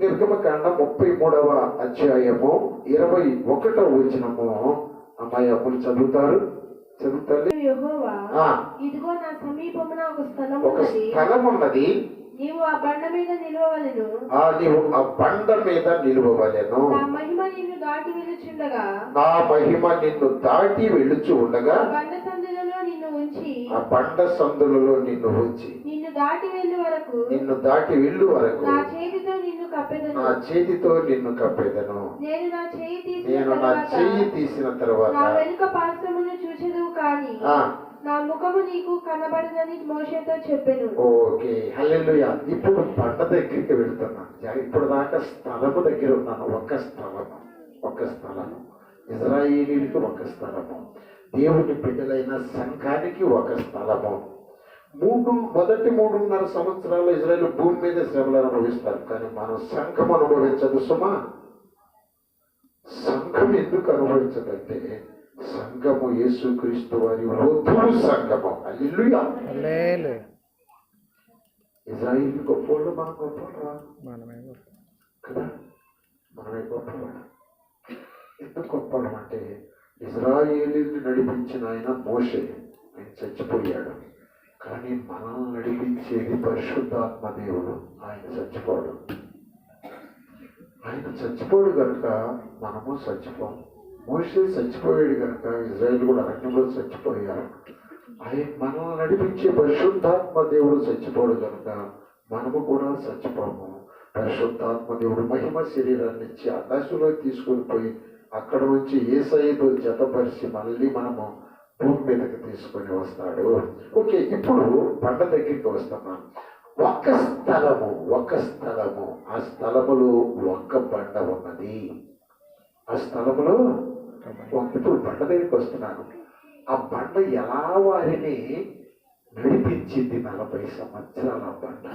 నిర్గమకాండ 33వ అధ్యాయము 21వ వచనము. అమ్మాయి అప్పులు చదువుతారు. యెహోవా, ఇదిగో నా సమీపమున ఒక స్థలం ఉన్నది, నీవు ఆ బండ మీద నిలువవలెను. నీవు ఆ బండ మీద నిలువవలెను. నా మహిమ నిన్ను దాటి వెళ్ళుచుండగా, నా మహిమ నిన్ను దాటి వెళ్ళుచు ఉండగా, బండ సందులలో నిన్ను ఉంచి, ఆ బండ సందులలో నిన్ను ఉంచి, నిన్ను దాటి వెళ్ళు వరకు నా చేతితో నిన్ను కప్పెదను. నా చేతితో నిన్ను కప్పెదను. నేను నా చెయ్యి తీసిన తర్వాత నా వెనుక పార్శ్వమును చూచెదవు, కానీ నా ముఖము నీకు కనబడదని మోషేతో చెప్పెను. ఓకే, హల్లెలూయా. ఇప్పుడు బండ దగ్గరికి వెళ్తున్నాను. ఇప్పుడు దాకా స్థలము దగ్గర ఉన్నాను. ఒక స్థలము ఇజ్రాయేలీలకు ఒక స్థలము, దేవుని బిడ్డలైన సంఘానికి ఒక స్థలము. మొదటి 3.5 సంవత్సరాలు ఇజ్రాయేల్ భూమి మీద శ్రమలు అనుభవిస్తారు, కానీ మనం సంఘం అనుభవించదు సుమా. సంఘం ఎందుకు అనుభవించదంటే, సంఘము యేసుక్రీస్తు వారి వధువు సంఘము. హల్లెలూయా. ఇజ్రాయేల్ గొప్పవాళ్ళు, మనం గొప్పవాళ్ళ కదా, మనమే గొప్పవాళ్ళం. ఎందుకు గొప్పవాళ్ళం అంటే, ఇజ్రాయేలీని నడిపించిన ఆయన మోషే, ఆయన చచ్చిపోయాడు. కానీ మనల్ని నడిపించేది పరిశుద్ధాత్మ దేవుడు. ఆయన చచ్చిపోడు కనుక మనము చచ్చిపోం. మోషే చచ్చిపోయాడు కనుక ఇజ్రాయేల్ కూడా అరణ్యంలో చచ్చిపోయారు. ఆయన మనల్ని నడిపించే పరిశుద్ధాత్మ దేవుడు చచ్చిపోడు కనుక మనము కూడా చచ్చిపోము. పరిశుద్ధాత్మ దేవుడు మహిమ శరీరాన్ని ఇచ్చి ఆకాశంలో తీసుకొని పోయి అక్కడ నుంచి యేసయ్యతో జతపరిచి మళ్ళీ మనము భూమి మీదకి తీసుకొని వస్తాడు. ఓకే, ఇప్పుడు బండ దగ్గరికి వస్తున్నాం. ఒక స్థలము ఆ స్థలములో ఒక్క బండ ఉన్నది. ఆ స్థలములో ఇప్పుడు బండ దగ్గరికి వస్తున్నాను. ఆ బండ ఎలా వారిని నడిపించింది? 40 సంవత్సరాల బండ.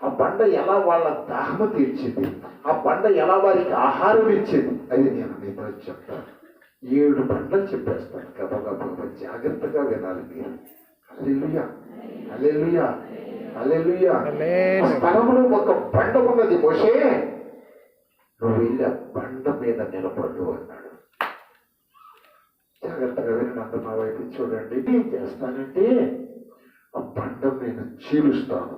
ఆ బండ ఎలా వాళ్ళ దాహము తీర్చింది? ఆ బండ ఎలా వారికి ఆహారం ఇచ్చింది? అది నేను మీతో చెప్తాను. 7 బండలు చెప్పేస్తాను. గబగబ జాగ్రత్తగా వినాలి మీరు. హల్లెలూయా, హల్లెలూయా, హల్లెలూయా. స్థలంలో ఒక బండ ఉన్నది. మోషే, నువ్వు వెళ్ళి ఆ బండ మీద నిలబడు అన్నాడు. జాగ్రత్తగా వినండి, నా వైపు చూడండి. ఏం చేస్తానంటే, ఆ బండ నేను చీలుస్తాను.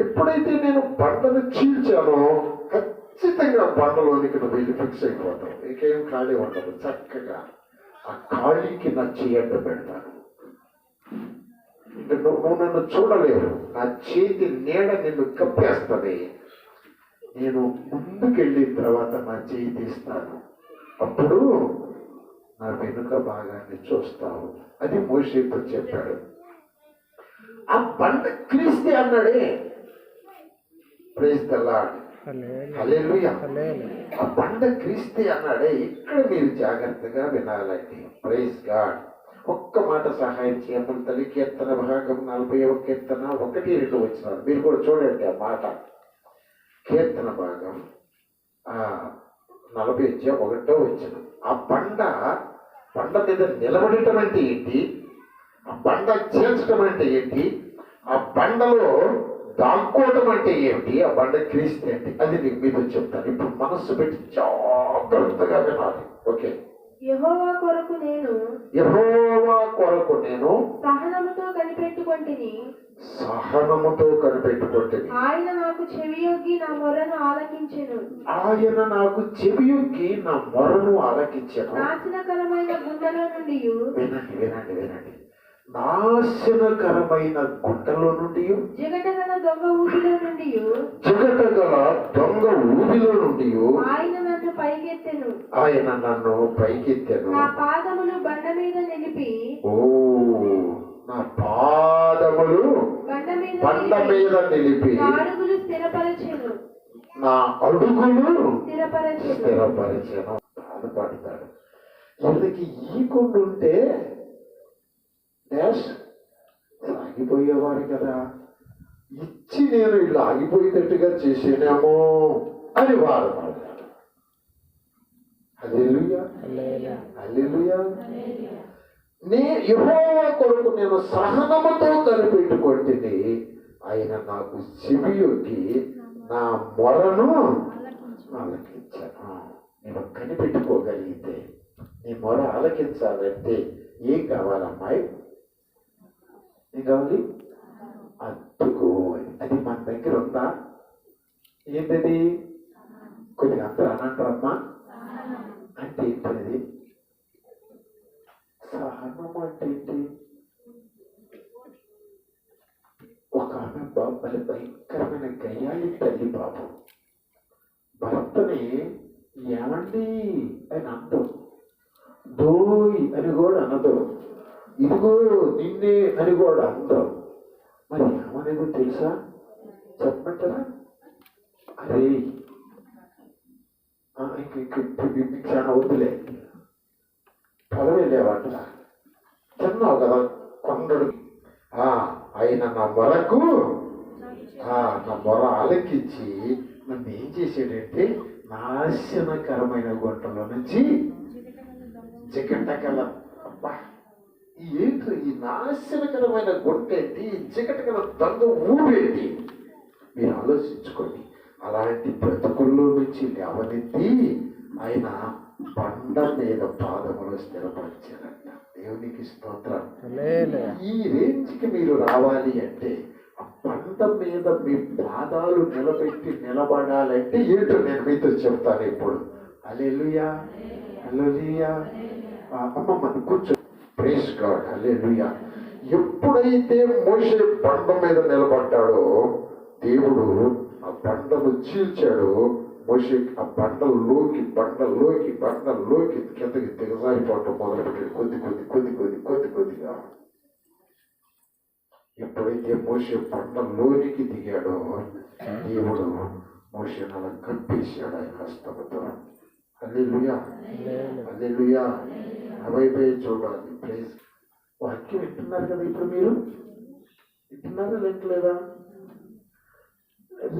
ఎప్పుడైతే నేను బండను చీల్చానో ఖచ్చితంగా బండలోనికి నువ్వు వెళ్ళి ఫిక్స్ అయిపోతావు. ఇంకేం ఖాళీ ఉండదు. చక్కగా ఆ ఖాళీకి నా చెయ్యంట పెడతాను. నువ్వు నన్ను చూడలేవు. నా చేతి నీడ నిన్ను కప్పేస్తుంది. నేను ముందుకెళ్ళిన తర్వాత నా చేయి తీస్తాను. అప్పుడు నా వెనుక భాగాన్ని చూస్తావు. అది మోషేతో చెప్పాడు. ఆ బండ క్రీస్తే అన్నాడే. ప్రైజ్ ది లార్డ్, హల్లెలూయా. ఆ బండ క్రీస్తే అన్నాడే. ఇక్కడ మీరు జాగ్రత్తగా వినాలండి. Praise God. ఒక్క మాట సహాయం చేయమని తల్లి. కీర్తన భాగం 40వ కీర్తన 1-2 వచ్చినారు. మీరు కూడా చూడండి ఆ మాట. కీర్తన భాగం 40:1 వచ్చిన. ఆ బండ మీద నిలబడటం అంటే ఏంటి? ఆ బండ చేర్చడం అంటే ఏంటి? ఆ బండలో దాక్కోవడం అంటే ఏమిటి? ఆ బండ క్రీస్తే అంటే అది నీకు మీతో చెప్తాను. ఇప్పుడు మనస్సు పెట్టి జాగ్రత్తగా వినాలి. ఓకే. యెహోవా కొరకు నేను సహనముతో కనిపెట్టుకొంటిని. ఆయన నాకు చెవియొగ్గి నా మొరను ఆలకించెను. నాశనకరమైన గుండెలో నుండి, వినండి, నాశనకరమైన గుంటలో నుండి, జగటగల దొంగ ఊబిలో నుండి ఆయన నన్ను పైకెత్తెను. నా పాదములు బండ మీద నిలిపి, నా పాదములు బండ మీద నిలిపి, నా అడుగులు స్థిరపరచెను. బాధపడతాడు. ఎవరికి ఈ కొండు ఉంటే ఆగిపోయేవారు కదా, ఇచ్చి నేను ఇల్లు ఆగిపోయేటట్టుగా చేసేనేమో అని బాధపడతాడు. హల్లెలూయా, హల్లెలూయా. యెహోవా కొరకు నేను సహనముతో కనిపెట్టుకొంటిని. ఆయన నాకు చెవియొగ్గి నా మొరను ఆలకించాను. నేను కనిపెట్టుకోగలిగితే నీ మొర ఆలకించాలంటే ఏం కావాలమ్మాయి? ఏం కావాలి? అద్దుకో. అది మన దగ్గర ఉందా? ఏంటది? కొద్దిగా అందరూ అనంటారమ్మా. అంటే ఏంటది? సహనం అంటే ఏంటి? ఒక ఆమె బాబాయ్ భయంకరమైన గయ్యాలి తల్లి బాబు. భర్తని ఏమండి అని అంటాం, దోయ్ అని కూడా అనదు, ఇదిగో నిన్నే అని కూడా అందం. మరి ఏమనేది తెలుసా? చెప్పమంటారా? అరే చాలా వద్దులే, పొలం వెళ్ళేవాట, తిన్నావు కదా కొండడు. ఆయన నా మొరకు నా మొర ఆలకించి నన్ను ఏం చేసాడంటే నాశనకరమైన గుంటలో నుంచి జిగటగల. అబ్బా, ఏంటి ఈ నాశనకరమైన గుంట ఏంటి? జిగటగల దొంగ ఊరేంటి? మీరు ఆలోచించుకోండి. అలాంటి బ్రతుకుల్లో నుంచి లేవనెత్తి ఆయన బండ మీద పాదములు స్థిరపరిచారంట. దేవునికి స్తోత్రం. ఈ రేంజ్కి మీరు రావాలి అంటే ఆ బండ మీద మీ పాదాలు నిలబెట్టి నిలబడాలంటే ఏంటో నేను మీతో చెప్తాను ఇప్పుడు. హల్లెలూయా, హల్లెలూయా. అమ్మమ్మ కూర్చో. ప్రైజ్ గాడ్, హల్లెలూయా. ఎప్పుడైతే మోషే బండ మీద నిలబడ్డాడో దేవుడు ఆ బండను చీల్చాడు. మోషే ఆ బండల్లోకి కిందకి దిగజారిపోవటం మొదలుపెట్టాడు. కొద్దిగా ఎప్పుడైతే మోషే బండలోనికి దిగాడో దేవుడు మోషేను అలా కప్పేశాడు ఆయన హస్తముతో. హల్లెలూయా, హల్లెలూయా. అవైపోయి చూడాలి. ప్లీజ్. వాక్యం వింటున్నారు కదా ఇప్పుడు? మీరు వింటున్నారా లేట్లేదా?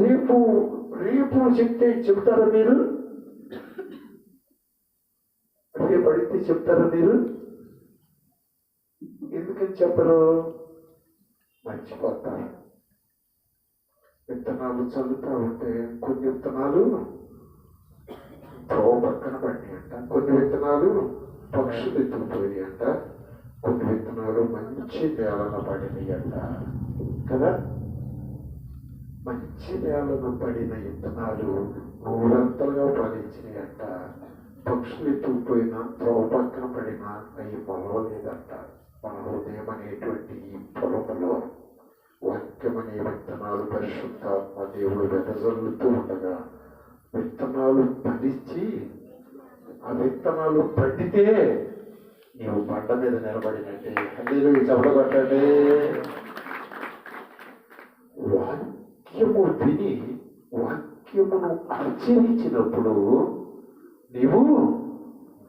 రేపు చెప్తారా మీరు? రేపు అడిగితే చెప్తారా మీరు? ఎందుకని చెప్పరు? మర్చిపోతారు. విత్తనాలు చల్లుతా ఉంటే కొన్ని విత్తనాలు త్రోవ పక్కన పడి అంట, కొన్ని విత్తనాలు పక్షులు ఎత్తుకుపోయి అంట, కొన్ని విత్తనాలు మంచి నేలన పడినాయి అంట కదా. మంచి నేలను పడిన విత్తనాలు నూరంతలుగా ఫలించినాయి అంట. పక్షులు ఎత్తుకుపోయిన త్రోవ పక్కన పడిన అవి మొలవలేదంట. మన హృదయం అనేటువంటి ఈ పొలంలో వాక్యమనే విత్తనాలు పరిశుద్ధాత్మ దేవుడు వెదజల్లుతూ ఉండగా విత్తనాలు ఫలించి ఆ విత్తనాలు పండితే నీవు బండ మీద నిలబడినట్టే. హల్లెలూయా, చెప్పగొట్టండి. వాక్యము విని వాక్యమును ఆచరించినప్పుడు నీవు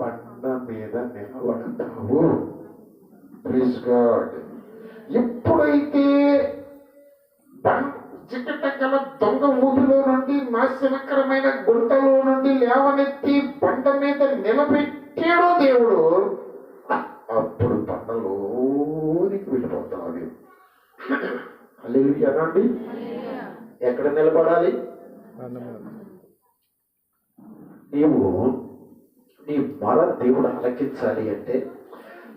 బండ మీద నిలబడతావు. Praise God. ఎప్పుడైతే చిక్కటగల దొంగ ఊపిలో నుండి నాశనకరమైన గుంటలో నుండి లేవనెత్తి బండ మీద నిలబెట్టాడో దేవుడు, అప్పుడు బండలోనికి వెళ్ళిపోతాడు. హల్లెలూయా అనండి. ఎక్కడ నిలబడాలి? నీవు నీ మొర దేవుడు ఆలకించాలి అంటే,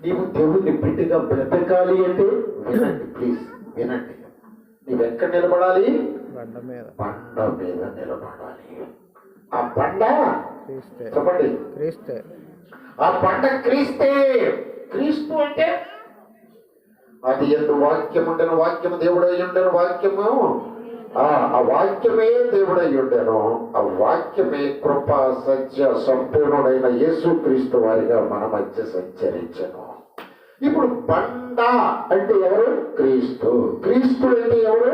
నీవు దేవుడిని బిడ్డగా బ్రతకాలి అంటే వినండి, ప్లీజ్ వినండి. నీవెక్కడ నిలబడాలి? బండ మీద నిలబడాలి. ఆ బండ చెప్పండి, క్రీస్తే. ఆ బండ క్రీస్తే. క్రీస్తు అంటే అది ఎందు వాక్యం ఉండను, వాక్యము దేవుడై ఉండను, వాక్యము ఆ వాక్యమే దేవుడై ఉండను, ఆ వాక్యమే కృప సత్య సంపూర్ణుడైన యేసుక్రీస్తు వారిగా మన మధ్య సంచరించను. ఇప్పుడు బండ అంటే ఎవరు? క్రీస్తు. క్రీస్తు అంటే ఎవరు?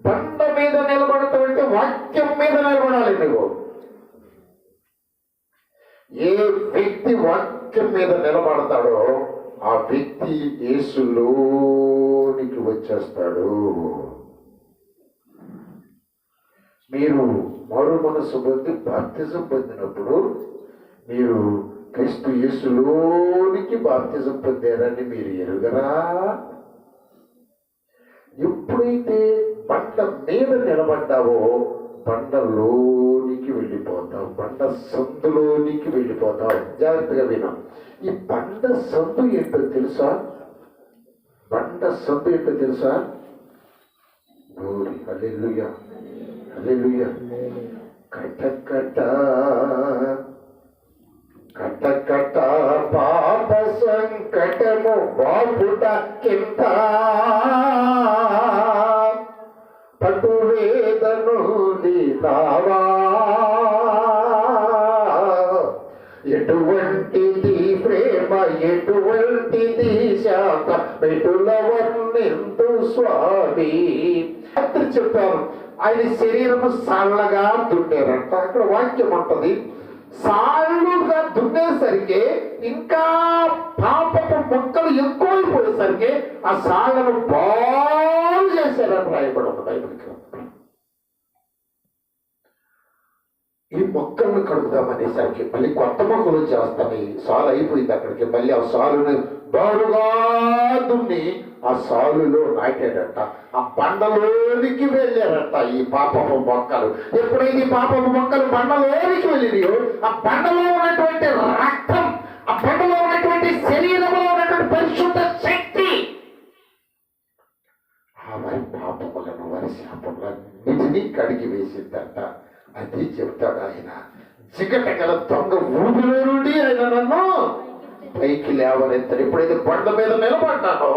బండ మీద నిలబడతావంటే వాక్యం మీద నిలబడాలి నువ్వు. ఏ వ్యక్తి వాక్యం మీద నిలబడతాడో ఆ వ్యక్తి యేసులోనికి వచ్చేస్తాడు. మీరు మరో మనసు పొంది బాప్తిజం పొందినప్పుడు మీరు క్రీస్తు యేసులోనికి బాప్తిజం పొందారని మీరు ఎరుగరా? ఎప్పుడైతే బండ మీద నిలబడ్డావో బండలోనికి వెళ్ళిపోతావు, బండ సందులోనికి వెళ్ళిపోతావు. జాగ్రత్తగా వినా. ఈ బండ సందు ఏంటో తెలుసా? బండ సందు ఏంటో తెలుసా? హల్లెలూయా, హల్లెలూయా. కటకట కటకట పాప సంకటము బాపుట కింద పటు వేదను నావా, ఎటువంటిది ప్రేమ, ఎటువంటిది శాంత, మెటుల వర్ణింతు స్వామి. అతను చెప్పారు ఆయన శరీరము సాళ్ళగా దున్నేరంట. అక్కడ వాక్యం ఉంటది, సాళ్ళుగా దున్నేసరికి ఇంకా పాపపు మొక్కలు ఎక్కువైపోయేసరికి ఆ సాళ్ళను బాగు చేశారని రాయబడి ఉంది బైబిల్కి. ఈ మొక్కలను కడుగుదామనేసరికి మళ్ళీ కొత్త మొక్కలు చేస్తాను. సాలు అయిపోయింది అక్కడికి. మళ్ళీ ఆ సాలుని బారుగా దున్ని ఆ సాలులో నాటాడట. ఆ బండలోనికి వెళ్ళారట ఈ పాపపు మొక్కలు. ఎప్పుడైతే ఈ పాపపు మొక్కలు బండలోనికి వెళ్ళినాయో ఆ బండలో ఉన్నటువంటి రక్తం, ఆ బండలో ఉన్నటువంటి శరీరంలో ఉన్నటువంటి పరిశుద్ధ శక్తి ఆ వారి పాపములను, వారి శాపములన్నిటినీ కడిగి వేసిందంట. అది చెప్తాడు ఆయన. చికట గల దొంగ ఊపిలో నుండి ఆయన నన్ను పైకి లేవనెత్తాడు. ఎప్పుడైతే బండ మీద నిలబడ్డానో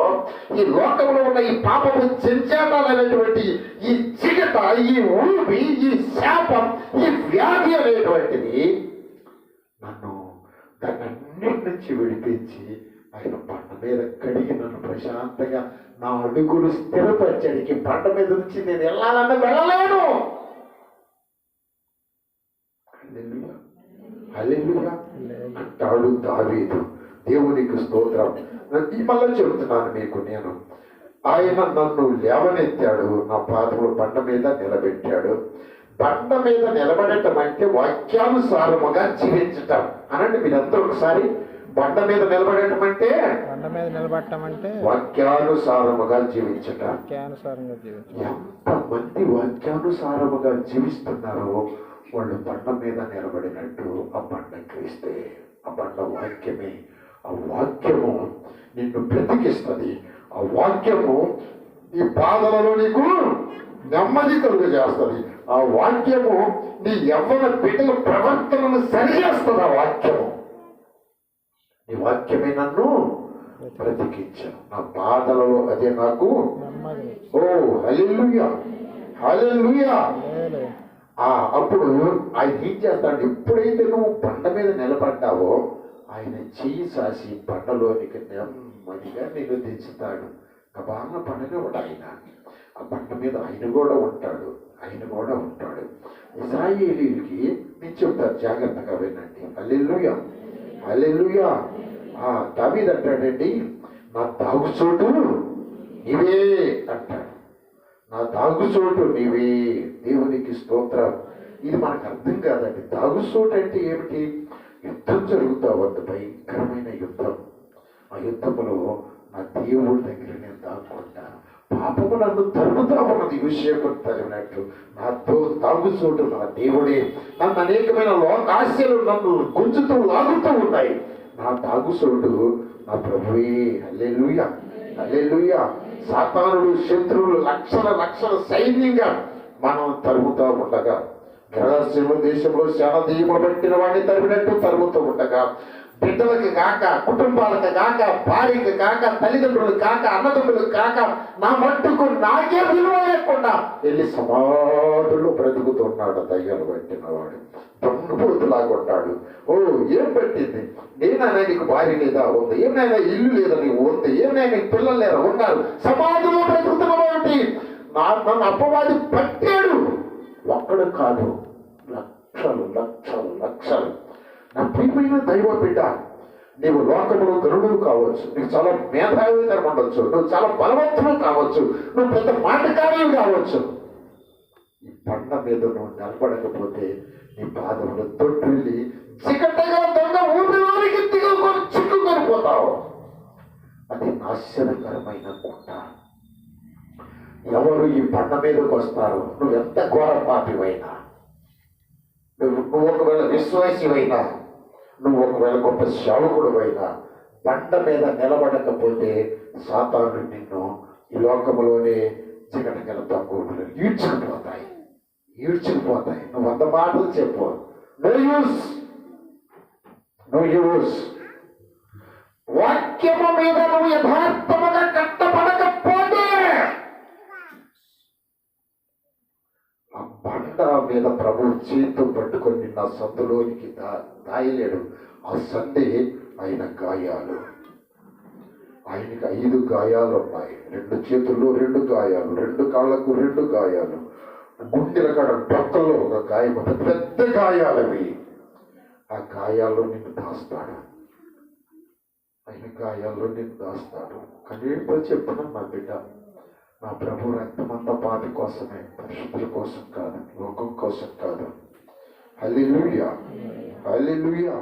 ఈ లోకంలో ఉన్న ఈ పాపము చెంచాటాలనేటువంటి ఈ చికట, ఈ ఊపి, ఈ శాపం, ఈ వ్యాధి అనేటువంటిది నన్ను దాన్ని నుంచి విడిపించి ఆయన బండ మీద కడిగి నన్ను ప్రశాంతంగా నా అడుగులు స్థిరపరచడానికి బండ మీద నుంచి నేను వెళ్ళాలన్నా వెళ్ళలేను. హల్లెలూయా అంటాడు దావీదు. దేవునికి స్తోత్రం. మళ్ళీ చెబుతున్నాను మీకు నేను, ఆయన నన్ను లేవనెత్తాడు, నా పాదములు బండ మీద నిలబెట్టాడు. బండ మీద నిలబడటం అంటే వాక్యానుసారముగా జీవించటం అనండి మీరందరూ ఒకసారి. బండ మీద నిలబడటం అంటే వాక్యానుసారముగా జీవించటం. ఎంతమంది వాక్యానుసారముగా జీవిస్తున్నారో వాళ్ళు బండ మీద నిలబడినట్టు. ఆ బండ క్రీస్తే, ఆ బండ వాక్యమే. ఆ వాక్యము నిన్ను బ్రతికిస్తుంది. ఆ వాక్యము ఈ పాదలలో నీకు నెమ్మది కలుగు చేస్తుంది. ఆ వాక్యము నీ యవ్వన బిడ్డల ప్రవర్తనను సరిచేస్తుంది. ఆ వాక్యము, నీ వాక్యమే నన్ను బ్రతికించాను. నా బాధలలో అదే నాకు. ఓ హల్లెలూయా, హల్లెలూయా. అప్పుడు ఆయన ఏం చేస్తాడు? ఎప్పుడైతే నువ్వు బండ మీద నిలబడ్డావో ఆయన చెయ్యి సాసి బండలోనికి నెమ్మదిగా నిన్ను దించుతాడు. బాగా పండనివాడు ఆయన. ఆ బండ మీద ఆయన కూడా ఉంటాడు, ఆయన కూడా ఉంటాడు. ఇశ్రాయేలీయులకి నేను చెప్తాను, జాగ్రత్తగా వినండి. హల్లెలూయా, హల్లెలూయా. దావీదు అంటాడండి, నా తాగుచోటు నీవే అంటాడు. నా తాగుచోటు నీవే. దేవునికి స్తోత్రం. ఇది మనకు అర్థం కాదండి. తాగుచోటు అంటే ఏమిటి? యుద్ధం జరుగుతా ఉంది, భయంకరమైన యుద్ధం. ఆ యుద్ధంలో నా దేవుడి దగ్గర నేను దాక్కుంటా. పాపము నన్ను తరుముతా ఉన్నది, యోసేపు తరిమినట్టు. నాతో తాగుచోటు నా దేవుడే. నన్ను అనేకమైన లోకాశలు నన్ను గుంజుతూ లాగుతూ ఉన్నాయి. నా తాగుచోటు నా ప్రభువే. హల్లెలూయా, హల్లెలూయా. సాతానుడు, శత్రువులు లక్షల లక్షల సైన్యంగా మనం తరుముతూ ఉండగా, గెరాసీము దేశంలో చాలా దీపం పెట్టిన వాడిని తరిమినట్టు తరుముతూ ఉండగా, బిడ్డలకు కాక, కుటుంబాలకు కాక, భార్యకు కాక, తల్లిదండ్రులు కాక, అన్నదమ్ములకు కాక, నా మట్టుకు నాకే విలువ లేకుండా వెళ్ళి సమాధుల్లో బ్రతుకుతున్నాడు దయ్యాలు పట్టిన వాడు. దొంగపోతులాగా ఉంటాడు. ఓ ఏం పట్టింది? ఏమైనా నీకు భార్య లేదా ఉంది? ఏమైనా ఇల్లు లేదా నీకు ఉంది? ఏమైనా నీకు పిల్లలు లేదా ఉన్నారు? సమాధుల్లో బ్రతుకుతున్నవాడి నన్ను అప్పవాది పట్టాడు. ఒక్కడు కాదు, లక్షలు లక్షలు లక్షలు. నా ప్రియమైన దైవ బిడ్డ, నీవు లోకంలో గరుడు కావచ్చు, నీకు చాలా మేధావితరం ఉండొచ్చు, నువ్వు చాలా బలవంతుడు కావచ్చు, నువ్వు పెద్ద మాటకార్యం కావచ్చు. ఈ బండ మీద నువ్వు నిలబడకపోతే నీ పాదములు తొట్టిల్లి చికటగా దొంగ ఊపిలోనికి చిక్కుకొని పోతావు. అది నాశనకరమైన కొండ. ఎవరు ఈ బండ మీదకి వస్తారు? నువ్వెంత ఘోర పాపివైనా, నువ్వు ఒకవేళ విశ్వాసివైనా, నువ్వు ఒకవేళ గొప్ప సేవకుడువైనా, బండ మీద నిలబడకపోతే సాతాను నిన్ను ఈ లోకంలోనే చికటగల తక్కువలు ఈడ్చుకుపోతాయి. నువ్వు వంద మాటలు చెప్పు, నో యూస్. వాక్యము మీద నువ్వు యథార్థముగా కట్టబడకపోతే ఆ బండ మీద ప్రభు చేతు పట్టుకొని నా సందులోనికి దాయలేడు. ఆ సందే ఆయన గాయాలు. ఆయనకి 5 గాయాలు ఉన్నాయి. 2 చేతుల్లో 2 గాయాలు, 2 కాళ్ళకు 2 గాయాలు, గుండెల కాడ డొక్కలో ఒక గాయం, పెద్ద గాయాలవి. ఆ గాయాల్లో నిన్ను దాస్తాడు. ఆయన గాయాల్లో నిన్ను దాస్తాడు. కనీటితో చెప్తున్నాం, నా బిడ్డ, నా ప్రభు రక్తమంతా పాపి కోసమే, పరిశుద్ధుల కోసం కాదు, లోకం కోసం కాదు. హల్లెలూయా, హల్లెలూయా.